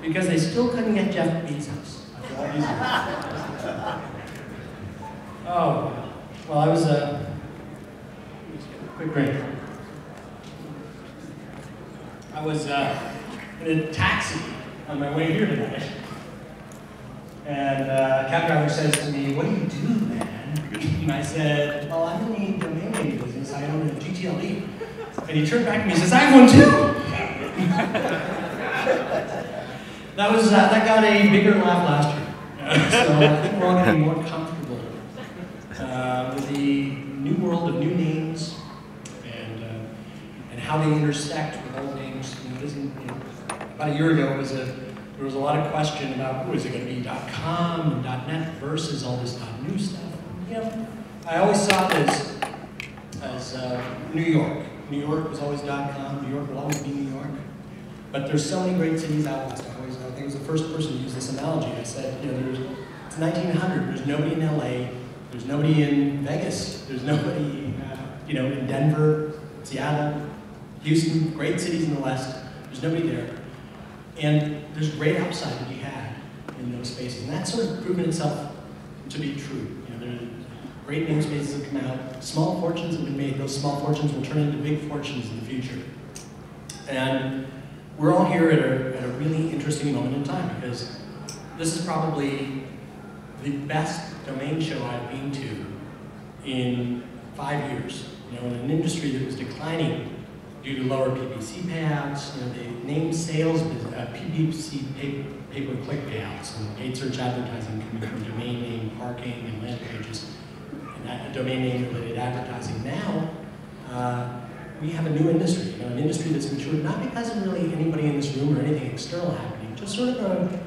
because they still couldn't get Jeff Bezos. After all these years. Oh, well, I was quick drink. I was in a taxi on my way here tonight, and a cab driver says to me, "What do you do, man?" And I said, "Well, I'm in the domain name business. I own a GTLE." And he turned back to me and says, "I have one too." That got a bigger laugh last year. So I think we're all going to be more comfortable with the new world of new names and how they intersect with old names. About a year ago, there was a lot of question about, is it going to be .com and .net versus all this .new stuff. You know, I always saw it as New York. New York was always .com. New York will always be New York. But there's so many great cities out west. I think I was the first person to use this analogy. I said, you know, it's 1900. There's nobody in LA. There's nobody in Vegas. There's nobody, you know, in Denver, Seattle, Houston, great cities in the West. There's nobody there. And there's great upside to be had in those spaces. And that's sort of proven itself to be true. You know, there's great namespaces have come out. Small fortunes have been made. Those small fortunes will turn into big fortunes in the future. And we're all here at a really interesting moment in time, because this is probably the best domain show I've been to in 5 years. You know, in an industry that was declining due to lower PPC payouts, you know, the name sales, PPC pay-per-click payouts, and paid search advertising coming from domain name parking and land pages, and that domain name related advertising. Now, we have a new industry, you know, an industry that's matured not because of really anybody in this room or anything external happening, just sort of a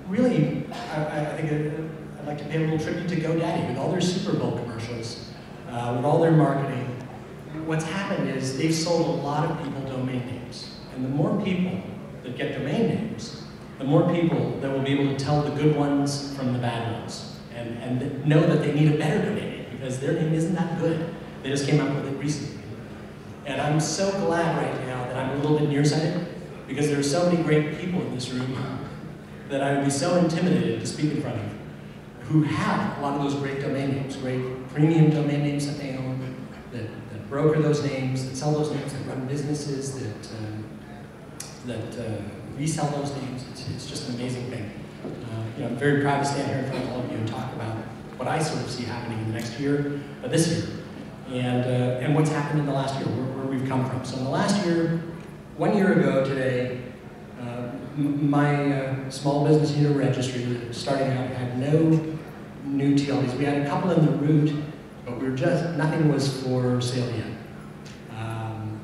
really, I think I'd like to pay a little tribute to GoDaddy with all their Super Bowl commercials, with all their marketing. What's happened is they've sold a lot of people domain names. And the more people that get domain names, the more people that will be able to tell the good ones from the bad ones and know that they need a better domain name because their name isn't that good. They just came up with it recently. And I'm so glad right now that I'm a little bit nearsighted because there are so many great people in this room that I would be so intimidated to speak in front of who have a lot of those great domain names, great premium domain names that they own, that broker those names, that sell those names, that run businesses, that resell those names. It's just an amazing thing. You know, I'm very proud to stand here in front of all of you and talk about what I sort of see happening in the next year, this year, and what's happened in the last year, where we've come from. So in the last year, 1 year ago today, my small business Uniregistry that was starting out had no new TLDs. We had a couple in the route, but we were nothing was for sale yet.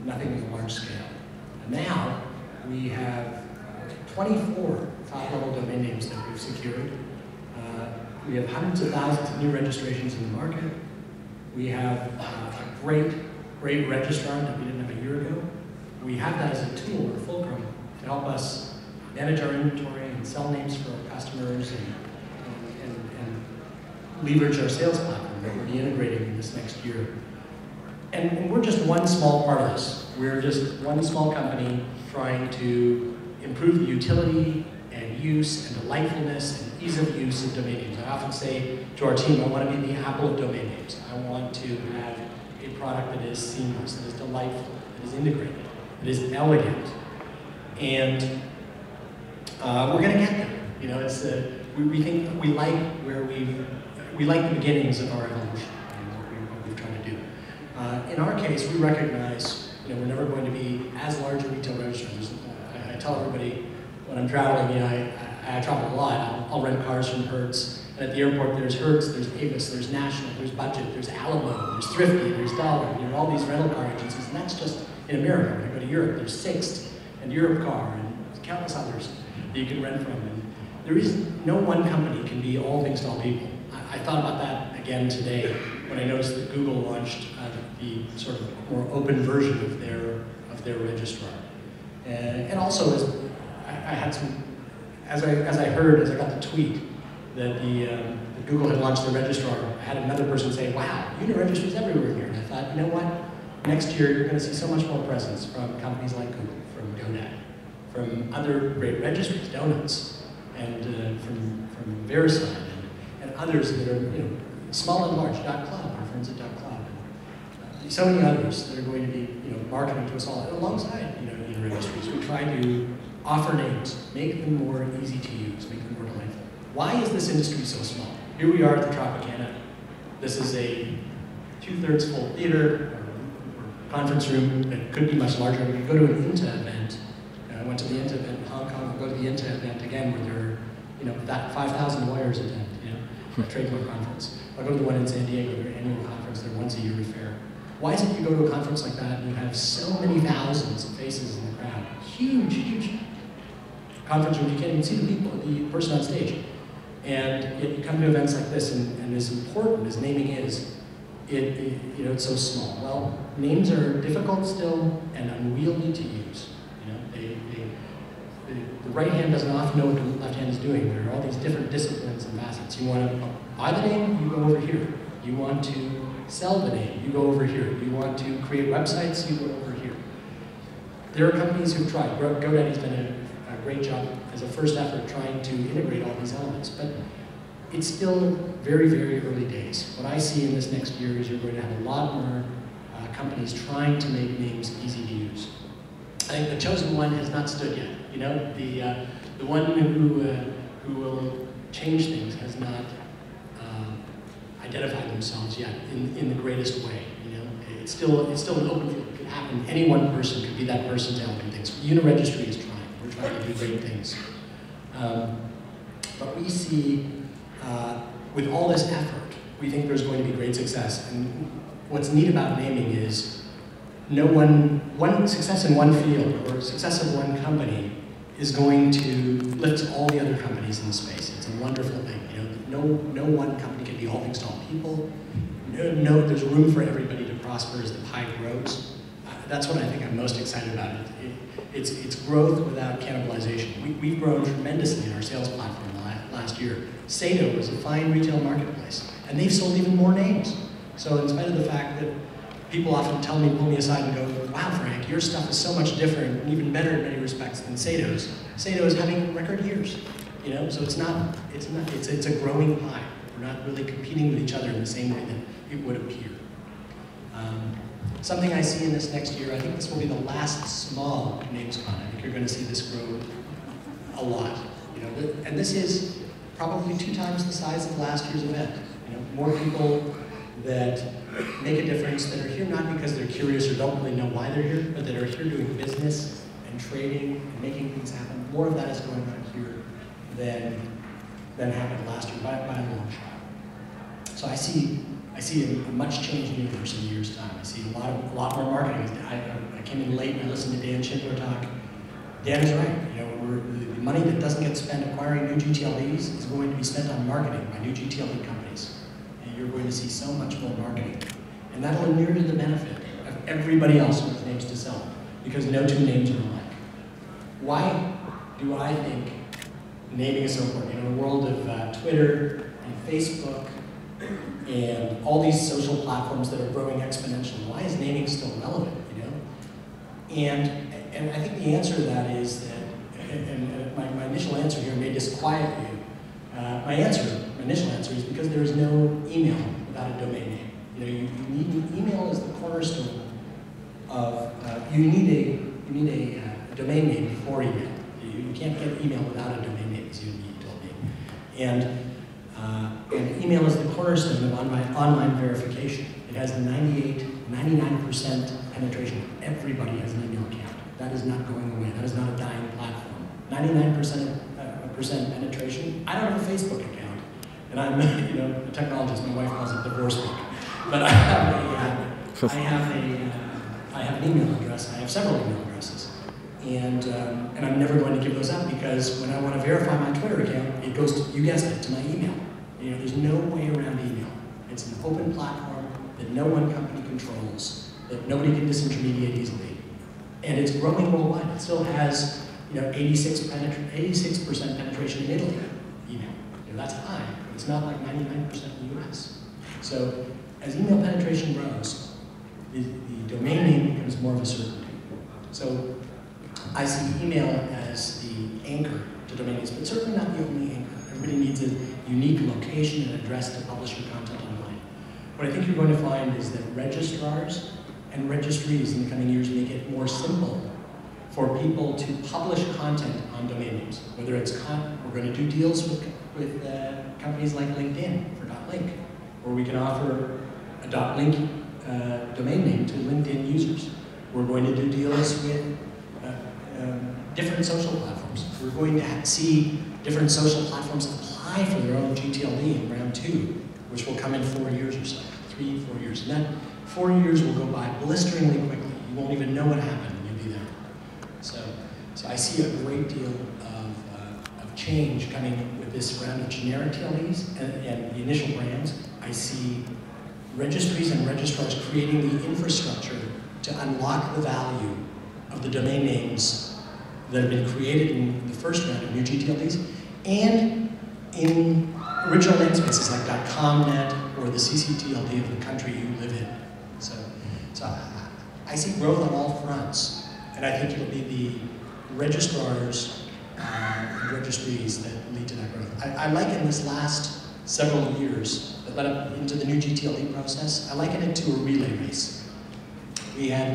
Nothing was large scale. And now we have 24 top-level domain names that we've secured. We have hundreds of thousands of new registrations in the market. We have a great registrar that we didn't have a year ago. We have that as a tool or fulcrum to help us manage our inventory and sell names for our customers and leverage our sales platform that we'll be integrating in this next year. And we're just one small part of this. We're just one small company trying to improve the utility and use and delightfulness and ease of use of domain names. I often say to our team, I want to be the Apple of domain names. I want to have a product that is seamless, that is delightful, that is integrated, that is elegant. And we're going to get there. You know, it's we think we like where we like the beginnings of our evolution and what we've tried to do. In our case, we recognize, you know, we're never going to be as large a retail registrars. I tell everybody when I'm traveling, you know, I travel a lot. I'll rent cars from Hertz. And at the airport, there's Hertz, there's Avis, there's National, there's Budget, there's Alamo, there's Thrifty, there's Dollar. You know, all these rental car agencies, and that's just in America. When I go to Europe, there's Sixt and Europe Car and countless others that you can rent from. And there is no one company can be all things to all people. I thought about that again today when I noticed that Google launched the sort of more open version of their registrar. And also, I had some, as I got the tweet that that Google had launched the registrar, I had another person say, "Wow, Uniregistry is everywhere here." And I thought, you know what? Next year you're going to see so much more presence from companies like Google, from GoDaddy, from other great registries, Donuts, and from VeriSign, and others that are, you know, small and large, .club, our friends at .club, and so many others that are going to be, you know, marketing to us all. And alongside, you know, Uniregistries, we try to offer names, make them more easy to use, make them more delightful. Why is this industry so small? Here we are at the Tropicana. This is a 2/3 full theater, or conference room that could be much larger. We could go to an INTA event. I went to the INTA event in Hong Kong. We'll go to the INTA event again where there are, you know, that 5,000 lawyers attend, you know, a trademark conference. I'll go to the one in San Diego, their annual conference, their once-a-year affair. Why is it you go to a conference like that and you have so many thousands of faces in the crowd? Huge, huge conference room, you can't even see the people, the person on stage. And yet you come to events like this, and as important as naming is, you know, it's so small. Well, names are difficult still and unwieldy to use. You know, the right hand doesn't often know what the left hand is doing. There are all these different disciplines and facets. You want to buy the name, you go over here. You want to sell the name, you go over here. You want to create websites, you go over here. There are companies who've tried. GoDaddy's done a great job as a first effort trying to integrate all these elements, but it's still very, very early days. What I see in this next year is you're going to have a lot more companies trying to make names easy to use. I think the chosen one has not stood yet. You know, the one who will change things has not identified themselves yet in the greatest way. You know, it's still an open field. It could happen. Any one person could be that person to help in things. Uniregistry is trying. We're trying to do great things. But we see, with all this effort, we think there's going to be great success. And what's neat about naming is one success in one field or success of one company is going to lift all the other companies in the space. It's a wonderful thing. You know, no one company can be all things to all people. No, there's room for everybody to prosper as the pie grows. That's what I think I'm most excited about. It's growth without cannibalization. We've grown tremendously in our sales platform last year. Sato is a fine retail marketplace, and they've sold even more names. So in spite of the fact that people often pull me aside and go, wow, Frank, your stuff is so much different and even better in many respects than Sato's. Sato is having record years, you know, so it's a growing pie. We're not really competing with each other in the same way that it would appear. Something I see in this next year, I think this will be the last small NamesCon. I think you're going to see this grow a lot. You know, and this is probably 2 times the size of last year's event. You know, more people that make a difference, that are here not because they're curious or don't really know why they're here, but that are here doing business and trading and making things happen. More of that is going on here than happened last year by a long shot. So I see a much changed universe in a year's time. I see a lot more marketing. I came in late and I listened to Dan Schindler talk. Dan is right. You know, the money that doesn't get spent acquiring new GTLDs is going to be spent on marketing by new GTLD companies. And you're going to see so much more marketing. And that'll inure to the benefit of everybody else who has names to sell, because no 2 names are alike. Why do I think naming is so important? You know, in the world of Twitter and Facebook and all these social platforms that are growing exponentially, why is naming still relevant, you know? And I think the answer to that is that, and my initial answer here may disquiet you. My initial answer is because there is no email without a domain name. You know, you need email is the cornerstone of, you need a domain name before email. You can't get email without a domain name, as you told me. And email is the cornerstone of online verification. It has 99% penetration. Everybody has an email account. That is not going away. That is not a dying platform. 99% penetration. I don't have a Facebook account, and I'm a technologist. My wife calls it divorce book. But I have an email address. I have several email addresses, and I'm never going to give those up, because when I want to verify my Twitter account, it goes to, you guessed it, to my email. You know, there's no way around email. It's an open platform that no one company controls, that nobody can disintermediate easily. And it's growing worldwide. It still has, 86% penetration in Italy, email. That's high, but it's not like 99% in the US. So as email penetration grows, the domain name becomes more of a certainty. So I see email as anchor to domain names, but certainly not the only anchor. Everybody needs a unique location and address to publish your content online. What I think you're going to find is that registrars and registries in the coming years make it more simple for people to publish content on domain names. Whether it's, we're going to do deals with companies like LinkedIn for .link, or we can offer a .link domain name to LinkedIn users. We're going to do deals with different social platforms. We're going to see different social platforms apply for their own GTLD in round 2, which will come in 4 years or so, 3, 4 years. And that 4 years will go by blisteringly quickly. You won't even know what happened when you'll be there. So I see a great deal of change coming with this round of generic TLDs and the initial brands. I see registries and registrars creating the infrastructure to unlock the value of the domain names that have been created in the first round of new GTLDs and in original namespaces like .comnet or the CCTLD of the country you live in. So I see growth on all fronts, and I think it'll be the registrars and registries that lead to that growth. I liken this last several years that led up into the new GTLD process, I liken it to a relay race. We had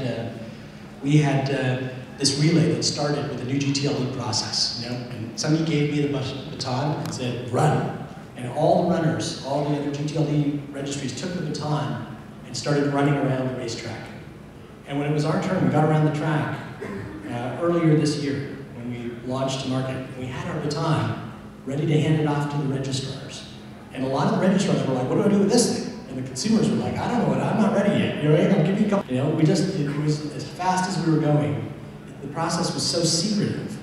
this relay that started with the new GTLD process, and somebody gave me the baton and said, run. And all the runners, all the other GTLD registries took the baton and started running around the racetrack. And when it was our turn, we got around the track earlier this year when we launched to market. We had our baton ready to hand it off to the registrars. And a lot of the registrars were like, what do I do with this thing? And the consumers were like, I don't know what, I'm not ready yet. I'll give you a couple. It was as fast as we were going. The process was so secretive.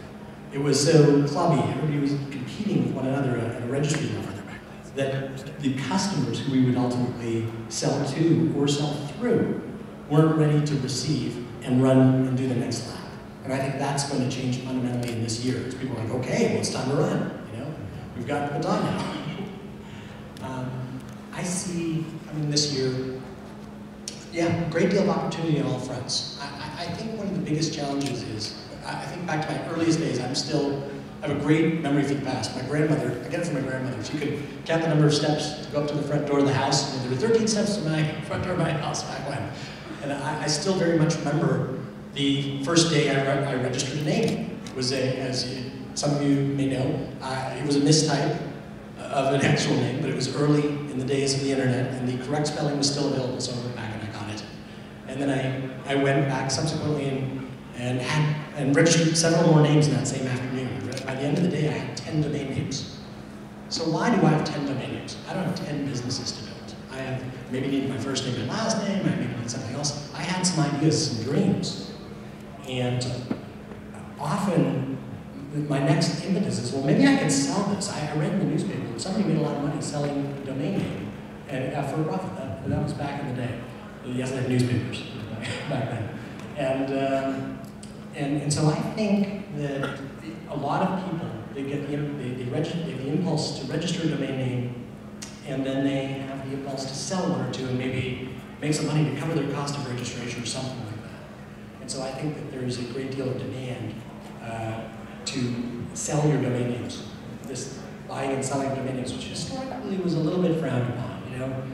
It was so clubby. Everybody was competing with one another at a registry level that the customers who we would ultimately sell to or sell through weren't ready to receive and run and do the next lap. And I think that's going to change fundamentally in this year. Because people are like, okay, well, it's time to run. We've got the baton now. I see, this year, a great deal of opportunity on all fronts. I think one of the biggest challenges is, I think back to my earliest days, I have a great memory for the past. My grandmother, I get it from my grandmother, she could count the number of steps to go up to the front door of the house, and there were 13 steps to my front door of my house back when. And I still very much remember the first day I registered a name. It was as some of you may know, it was a mistype of an actual name, but it was early in the days of the internet, and the correct spelling was still available, so I went back and I got it. And then I went back subsequently and registered several more names in that same afternoon. By the end of the day, I had 10 domain names. So why do I have 10 domain names? I don't have 10 businesses to build. I maybe need my first name and last name, I maybe need something else. I had some ideas, some dreams. And often, my next impetus is, well, maybe I can sell this. I read in the newspaper that somebody made a lot of money selling a domain name and for a profit. That was back in the day. Yes, they had newspapers back then. And so I think that a lot of people, they have the impulse to register a domain name, and then they have the impulse to sell one or two and maybe make some money to cover their cost of registration or something like that. And so I think that there's a great deal of demand to sell your domain names. This buying and selling domain names, which historically was a little bit frowned upon,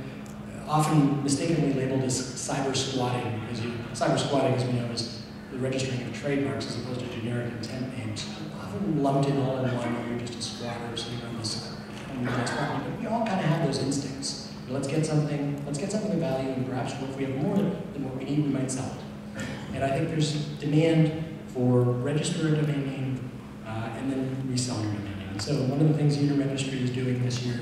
often mistakenly labeled as cyber squatting, because cyber squatting, as we know, is the registering of trademarks as opposed to generic intent names. Often lumped in all in one, you're just a squatter sitting on this property. But we all kind of have those instincts. Let's get something of value, and perhaps if we have more than what we need, we might sell it. And I think there's demand for register a domain name and then resell your domain name. So one of the things Uniregistry is doing this year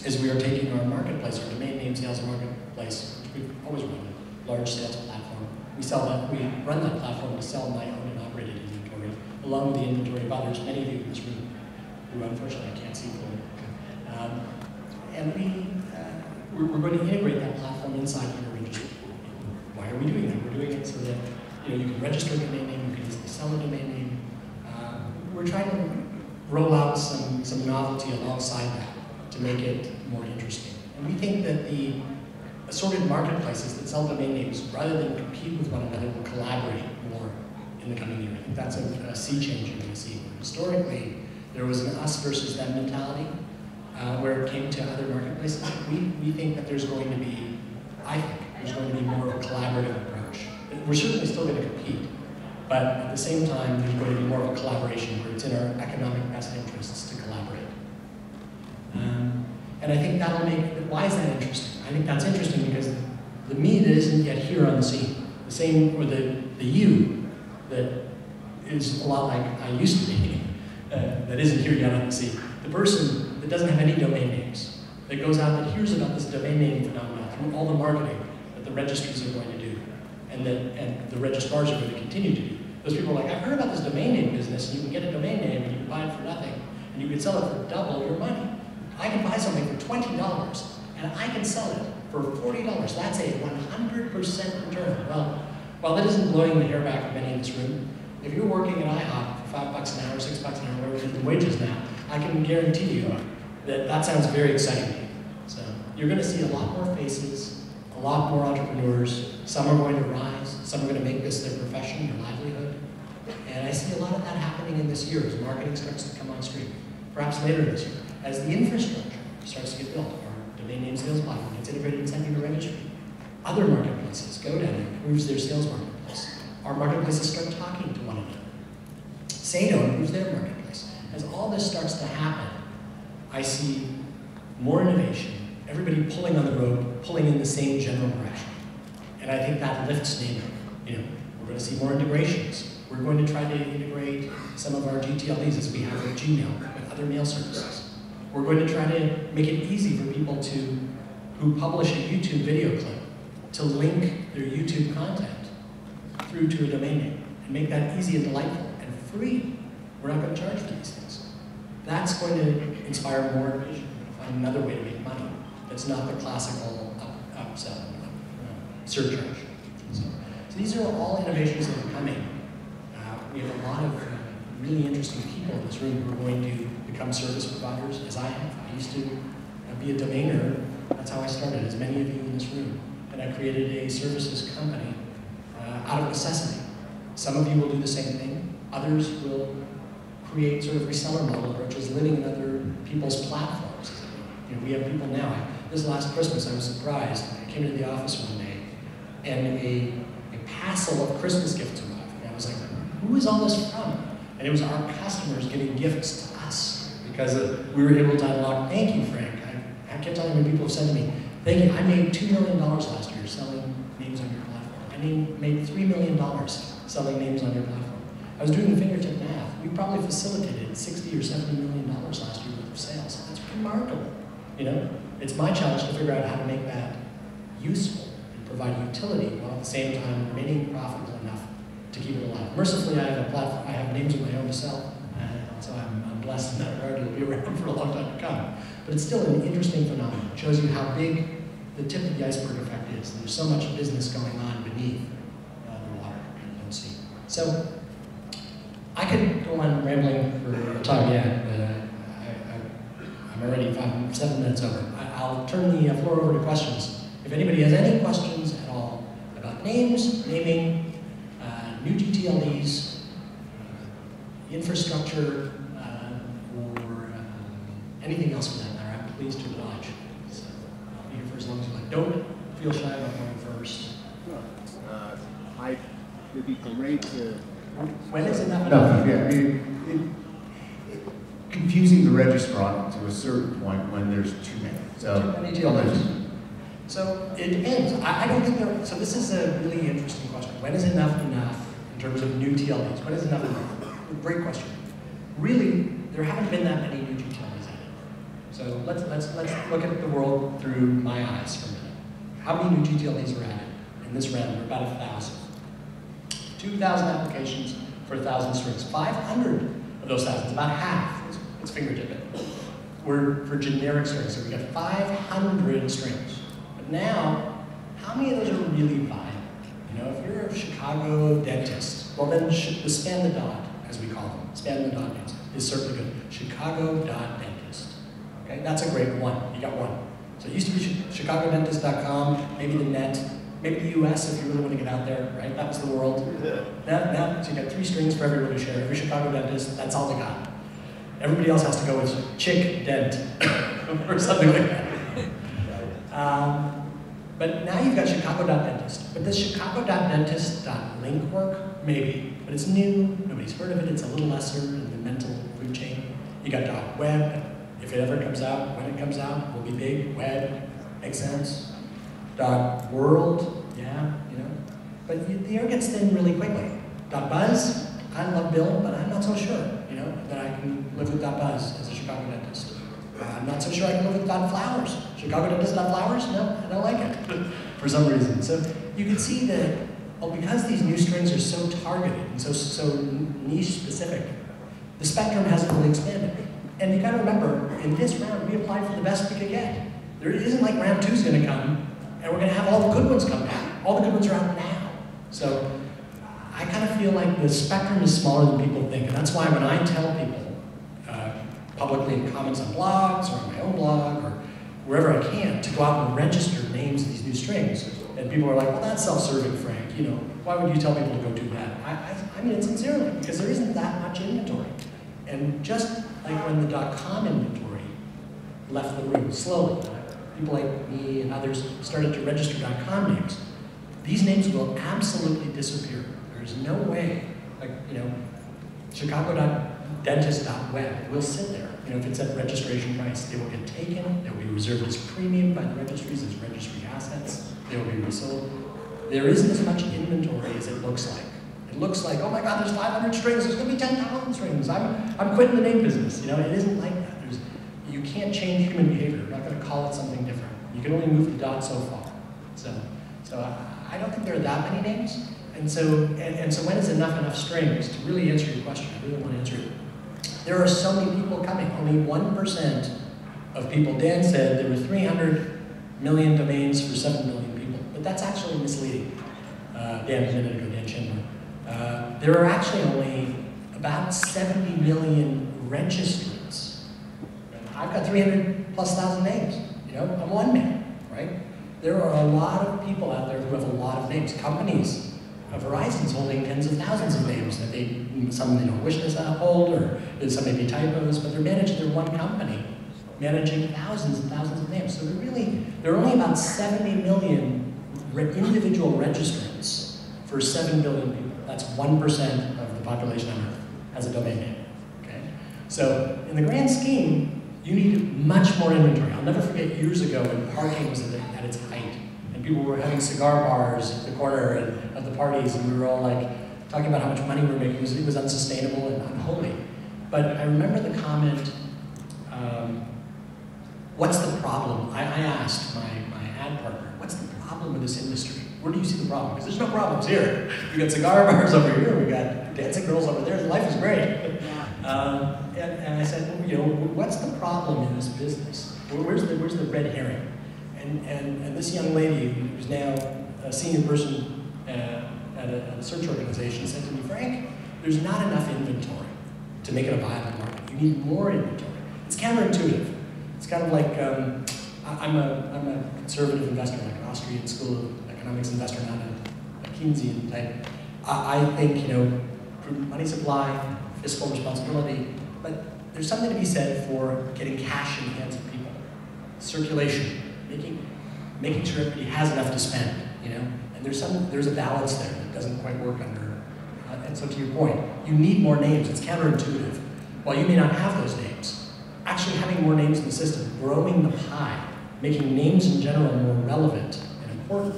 is we are taking our marketplace, our domain name sales marketplace, which we've always run a large sales platform. We run that platform to sell my own and operated inventory, along with the inventory of others, many of you in this room, who unfortunately I can't see fully. And we're going to integrate that platform inside Uniregistry. Why are we doing that? We're doing it so that you can register a domain name, you can easily sell a domain name. We're trying to roll out some novelty alongside that to make it more interesting. And we think that the assorted marketplaces that sell domain names, rather than compete with one another, will collaborate more in the coming year. I think that's a sea change you're going to see. Historically, there was an us versus them mentality where it came to other marketplaces. We think that there's going to be, I think, there's going to be more of a collaborative approach. We're certainly still going to compete, but at the same time, there's going to be more of a collaboration where it's in our economic best interests to collaborate. And I think that'll make, why is that interesting? I think that's interesting because the me that isn't yet here on the scene, the same, or the you that is a lot like I used to be, that isn't here yet on the scene. The person that doesn't have any domain names, that goes out, that hears about this domain name phenomenon through all the marketing that the registries are going to do, and the registrars are going to continue to do. Those people are like, I've heard about this domain name business, and you can get a domain name, and you can buy it for nothing, and you can sell it for double your money. I can buy something for $20, and I can sell it for $40. That's a 100% return. Well, while that isn't blowing the hair back of many in this room, if you're working at IHOP for $5 an hour, $6 an hour, whatever the wages now, I can guarantee you that that sounds very exciting to you. So you're going to see a lot more faces, a lot more entrepreneurs. Some are going to rise. Some are going to make this their profession, their livelihood. And I see a lot of that happening in this year as marketing starts to come on stream. Perhaps later this year, as the infrastructure starts to get built. Our domain name sales platform gets integrated inside Uniregistry. Other marketplaces, GoDaddy improves their sales marketplace. Our marketplaces start talking to one another. Sado improves their marketplace. As all this starts to happen, I see more innovation, everybody pulling on the rope, pulling in the same general direction. And I think that lifts naming. We're going to see more integrations. We're going to try to integrate some of our GTLDs as we have with Gmail, with other mail services. We're going to try to make it easy for people who publish a YouTube video clip to link their YouTube content through to a domain name and make that easy and delightful and free. We're not going to charge for these things. That's going to inspire more innovation. Find another way to make money that's not the classical upsell surcharge. So these are all innovations that are coming. We have a lot of really interesting people in this room who are going to become service providers, as I have. I used to be a domainer. That's how I started, as many of you in this room. And I created a services company out of necessity. Some of you will do the same thing. Others will create sort of reseller model approaches, living in other people's platforms. We have people now. This last Christmas, I was surprised. I came into the office one day, and a parcel of Christmas gifts arrived. And I was like, who is all this from? And it was our customers giving gifts to us because we were able to unlock. Thank you, Frank. I kept telling when people have said to me, thank you, I made $2 million last year selling names on your platform. I made $3 million selling names on your platform. I was doing the fingertip math. We probably facilitated $60 or $70 million last year worth of sales. That's remarkable. It's my challenge to figure out how to make that useful and provide utility while at the same time remaining profitable enough to keep it alive. Mercifully, I have a platform. I have names of my own to sell, so I'm blessed in that regard. It'll be around for a long time to come. But it's still an interesting phenomenon. It shows you how big the tip of the iceberg effect is. There's so much business going on beneath the water you don't see. So I could go on rambling for a time yet, but I'm already 7 minutes over. I'll turn the floor over to questions. If anybody has any questions at all about names, naming, new GTLDs, infrastructure, or anything else for that matter, I'm pleased to oblige. So I'll be here for as long as you like. Don't feel shy about going first. It'd be great to... When is enough? No, yeah, confusing the registrar to a certain point when there's too many. So, too many GTLDs. So it depends. I don't think there. So this is a really interesting question. When is enough in terms of new TLDs? When is enough enough? Great question. Really, there haven't been that many new GTLDs added. So let's look at the world through my eyes for a minute. How many new GTLDs are added in this round? We're about 1,000. 2,000 applications for 1,000 strings. 500 of those thousands, about half. Let's fingertip it. Were for generic strings. So we got 500 strings. But now, how many of those are really viable? If you're a Chicago dentist, well then the span the dot, as we call them, span the dot names, is certainly good. Chicago.dentist. Okay, that's a great one. You got one. So it used to be chicagodentist.com, maybe the net, Maybe the US if you really want to get out there, right? That was the world. Now, so you got 3 strings for everyone to share. Every Chicago dentist, that's all they got. Everybody else has to go with Chick Dent or something like that. But now you've got Chicago.dentist. But does Chicago.dentist.link work? Maybe. But it's new, nobody's heard of it, it's a little lesser in the mental food chain. You got .web, if it ever comes out, when it comes out, will be big. Web, makes sense. .world, yeah, you know. But the air gets thin really quickly. .buzz, I love Bill, but I'm not so sure, you know, that I can live with .buzz as a Chicago dentist. I'm not so sure I can live with .flowers. Chicago dentist .flowers? No, I don't like it for some reason. So you can see that, well, because these new strings are so targeted and so niche specific, the spectrum hasn't really expanded. And you got to remember, in this round, we applied for the best we could get. There isn't like round 2 is going to come, and we're going to have all the good ones come back. All the good ones are out now. So I kind of feel like the spectrum is smaller than people think, and that's why when I tell people publicly in comments on blogs or on my own blog or wherever I can to go out and register names of these new strings, and people are like, well, that's self-serving, Frank. You know, why would you tell people to go do that? I mean it sincerely, because there isn't that much inventory. And just like when the .com inventory left the room slowly, people like me and others started to register .com names, these names will absolutely disappear. There's no way, like, you know, Chicago.dentist.web will sit there. You know, if it's at registration price, they will get taken, they will be reserved as premium by the registries as registry assets, they will be resold. There isn't as much inventory as it looks like. It looks like, oh my God, there's 500 strings, there's gonna be 10,000 strings, I'm quitting the name business. You know, it isn't like that. You can't change human behavior. You're not gonna call it something different. You can only move the dot so far. So I don't think there are that many names. And so when is enough strings? To really answer your question, I really want to answer it. There are so many people coming. Only 1% of people. Dan said there were 300 million domains for 7 million people, but that's actually misleading. Dan, a minute ago, Dan Schindler. There are actually only about 70 million registrants. I've got 300,000+ names. You know, I'm one man, right? There are a lot of people out there who have a lot of names. Companies. Verizon's holding tens of thousands of names that some they don't wish to hold, or some may be typos, but they're one company managing thousands and thousands of names. So there are only about 70 million individual registrants for 7 billion people. That's 1% of the population on Earth has a domain name. Okay? So in the grand scheme, you need much more inventory. I'll never forget years ago when parking was at its height. People were having cigar bars at the corner of the parties, and we were all like talking about how much money we were making. It was unsustainable and unholy. But I remember the comment, what's the problem? I asked my ad partner, what's the problem with this industry? Where do you see the problem? Because there's no problems here. We got cigar bars over here, we got dancing girls over there, life is great. And I said, well, you know, what's the problem in this business? Where's the red herring? And this young lady, who's now a senior person at a search organization, said to me, Frank, there's not enough inventory to make it a viable market. You need more inventory. It's counterintuitive. It's kind of like, I'm a conservative investor, like an Austrian School of Economics investor, not a Keynesian type. I think, you know, money supply, fiscal responsibility, but there's something to be said for getting cash in the hands of people. Circulation. Making sure everybody has enough to spend, you know? And there's a balance there that doesn't quite work under. And so to your point, you need more names. It's counterintuitive. While you may not have those names, actually having more names in the system, growing the pie, making names in general more relevant and important,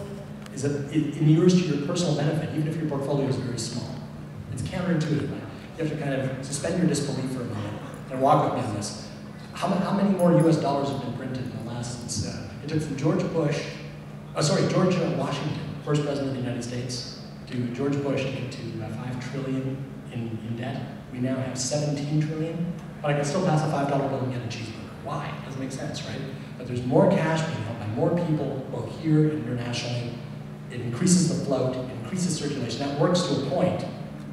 inures to your personal benefit, even if your portfolio is very small. It's counterintuitive. You have to kind of suspend your disbelief for a moment and walk with me on this. How many more US dollars have been printed in the last, it took from George Washington, first president of the United States, to George Bush to get to $5 trillion in debt. We now have 17 trillion, but I can still pass a $5 bill and get a cheeseburger. Why? Doesn't make sense, right? But there's more cash being held by more people, both here and internationally. It increases the float, it increases circulation. That works to a point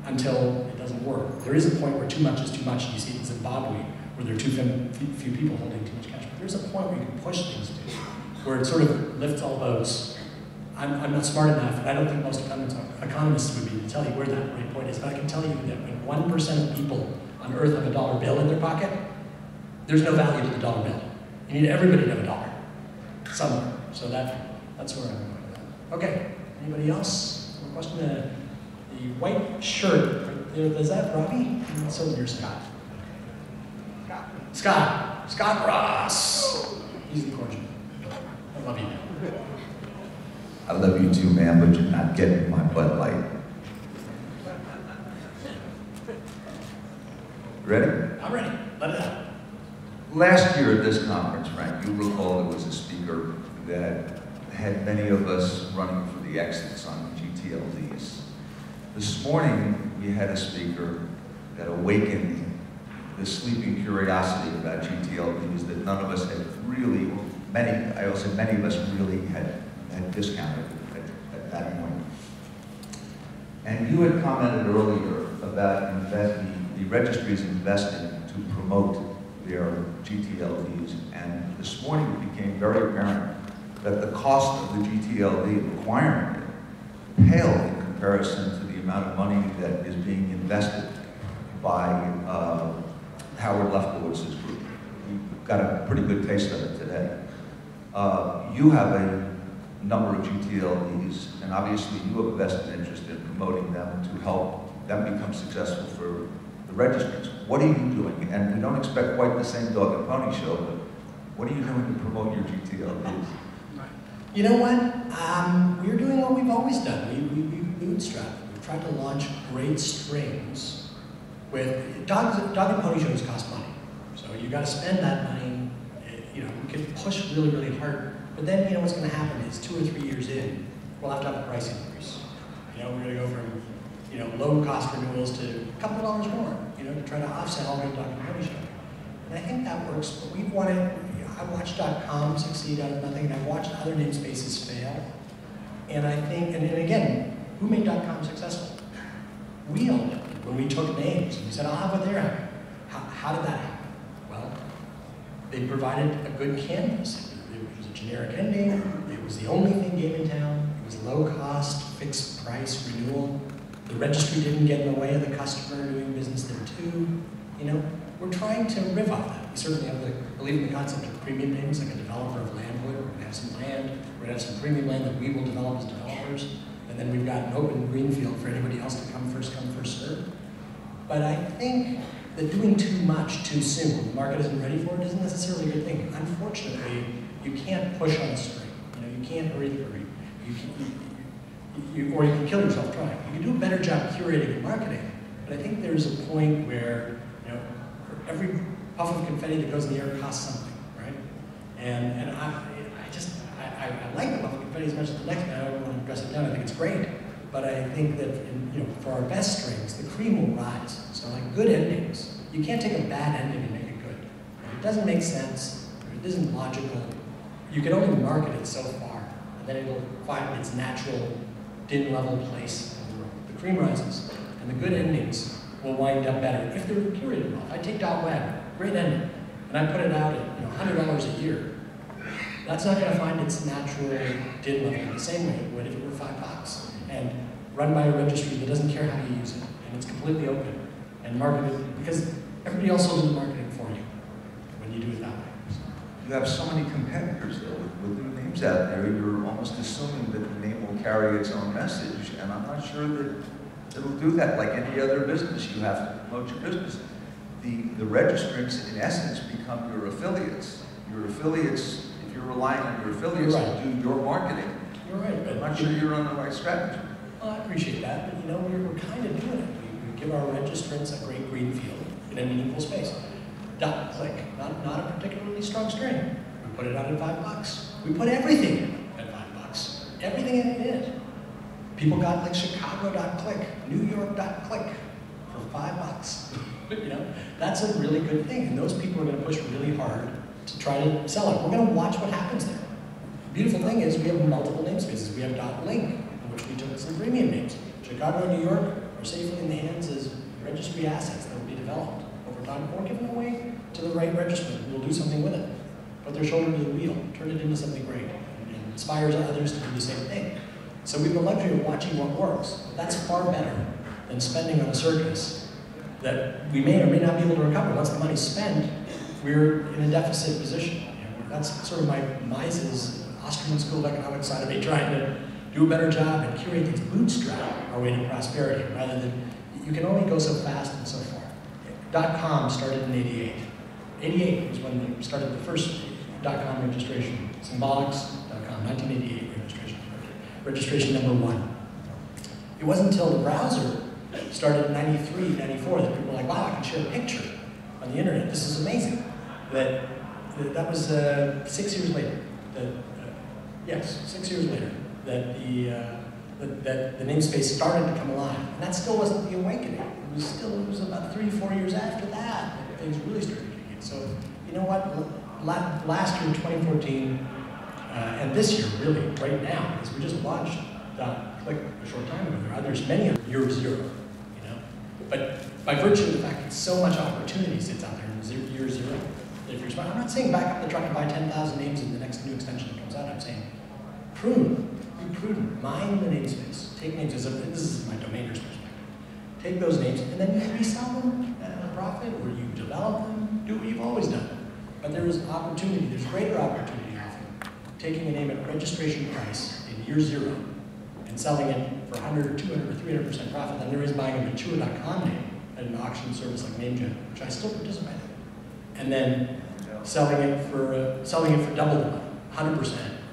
until it doesn't work. There is a point where too much is too much, and you see it in Zimbabwe, where there are too few people holding too much cash. But there's a point where you can push things to, where it sort of lifts all boats. I'm not smart enough, and I don't think most economists would be to tell you where that right point is, but I can tell you that when 1% of people on Earth have a dollar bill in their pocket, there's no value to the dollar bill. You need everybody to have a dollar somewhere. So that's where I'm going with that. Okay, anybody else? A question? The white shirt, right there, is that Robbie? What's over here, Scott? Scott Ross. He's the cordial. I love you. I love you too, man, but you're not getting my Bud Light. Ready? I'm ready. Let it out. Last year at this conference, Frank, you recall there was a speaker that had many of us running for the exits on GTLDs. This morning, we had a speaker that awakened the sleeping curiosity about GTLDs that none of us had really, many of us really had discounted at that point. And you had commented earlier about the registries investing to promote their GTLDs, and this morning it became very apparent that the cost of the GTLD requirement paled in comparison to the amount of money that is being invested by Howard Lefkowitz's group. We've got a pretty good taste of it today. You have a number of GTLDs, and obviously you have a vested interest in promoting them to help them become successful for the registries. What are you doing? And we don't expect quite the same dog and pony show, but what are you doing to promote your GTLDs? You know what? We're doing what we've always done. We bootstrap. We've tried to launch great strings with dog and pony shows cost money. So you got to spend that money. You know, we can push really, really hard. But then, you know, what's going to happen is 2 or 3 years in, we'll have to have a price increase. You know, we're going to go from, you know, low cost renewals to a couple of dollars more, you know, to try to offset all the dog and pony show. And I think that works, but we've wanted, you know, I watched .com succeed out of nothing, and I've watched other namespaces fail. And I think, and again, who made .com successful? We owned it when we took names and we said, I'll have what they're having. How did that happen? Well, they provided a good canvas. It was a generic ending. It was the only thing game in town. It was low cost, fixed price renewal. The registry didn't get in the way of the customer doing business there too. You know, we're trying to riff off that. We certainly believe in the concept of premium names, like a developer of landwood. We're going to have some land. We're going to have some premium land that we will develop as developers. And then we've got an open greenfield for anybody else to come, first serve. But I think that doing too much too soon, when the market isn't ready for it, isn't necessarily a good thing. Unfortunately, you can't push on a string. You know, you can't hurry. Or you can kill yourself trying. You can do a better job curating and marketing, but I think there's a point where, you know, for every puff of confetti that goes in the air costs something, right? And I like the puff of confetti as much as the next man. I don't want to dress it down. I think it's great, but I think that for our best strings, the cream will rise. So like good endings, you can't take a bad ending and make it good. If it doesn't make sense, if it isn't logical, you can only market it so far, and then it'll find its natural din level place in the world. The cream rises, and the good endings will wind up better if they're curated well. I take .web, great ending, and I put it out at $100 a year. That's not going to find its natural din level in the same way it would if it were $5 and run by a registry that doesn't care how you use it, and it's completely open and marketed because everybody else will do the marketing for you when you do it that way. You have so many competitors though with new names out there. You're almost assuming that the name will carry its own message, and I'm not sure that it'll do that. Like any other business, you have to promote your business. The registrants, in essence, become your affiliates. Your affiliates, if you're relying on your affiliates to do your marketing, you're right, but I'm not sure you're on the right strategy. Well, I appreciate that, but we're kind of doing it. We give our registrants a great greenfield in a meaningful space. .click, not a particularly strong string. We put it out at $5. We put everything in at $5. Everything in it. People got like Chicago.click, New York.click for $5. That's a really good thing, and those people are going to push really hard to try to sell it. We're going to watch what happens there. The beautiful thing is we have multiple namespaces. We have .link, in which we took some premium names. Chicago and New York are safely in the hands as registry assets that will be developed over time or given away to the right registrant who will do something with it. Put their shoulder to the wheel, turn it into something great, and inspires others to do the same thing. So we have the luxury of watching what works. That's far better than spending on a circus that we may or may not be able to recover. Once the money's spent, we're in a deficit position. You know, that's sort of my Mises Austrian School of Economics side of me, trying to do a better job and curate things, bootstrap our way to prosperity, rather than, you can only go so fast and so far. .com started in '88. '88 was when we started the first .com registration. Symbolics.com, 1988 registration. Registration number 1. It wasn't until the browser started in '93, '94 that people were like, wow, I can share a picture on the internet. This is amazing. That was 6 years later. Yes, 6 years later that the namespace started to come alive. And that still wasn't the awakening. It was about 3 or 4 years after that things really started to get. So, you know what? Last year, 2014, and this year, really, right now, because we just launched Click a short time ago. There's many of year 0, you know. But by virtue of the fact that so much opportunity sits out there in year 0, if you're smart, I'm not saying back up the truck and buy 10,000 names in the next new extension that comes out. I'm saying prune, be prudent, mine the namespace. Take names as this is my domainer's perspective. Take those names and then you resell them at a profit, or you develop them. Do what you've always done. But there is opportunity. There's greater opportunity often taking a name at registration price in year 0 and selling it for 100 or 200 or 300% profit than there is buying a mature.com name at an auction service like NameGen, which I still participate in, and then selling it for double the money, 100%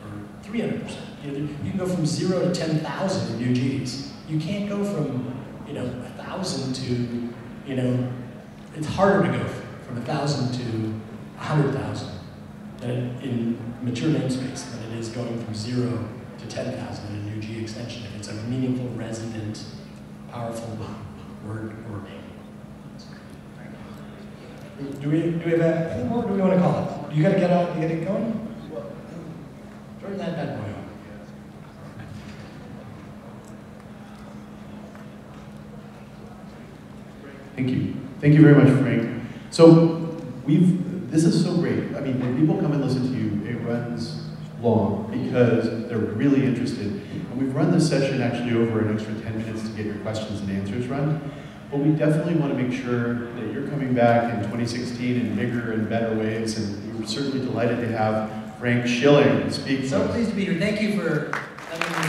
or 300%. You know, you can go from 0 to 10,000 in new Gs. You can't go from 1,000 to it's harder to go from 1,000 to 100,000 in mature namespace than it is going from 0 to 10,000 in a new G extension if it's a meaningful, resonant, powerful word or name. Do we have any more? Or do we want to call it? You got to get out. You got to get going. Turn that bad boy on. Thank you. Thank you very much, Frank. So this is so great. I mean, when people come and listen to you, it runs long because they're really interested. And we've run this session actually over an extra 10 minutes to get your questions and answers run. But we definitely want to make sure that you're coming back in 2016 in bigger and better ways. And we're certainly delighted to have Frank Schilling speak. So pleased to be here. Thank you for letting me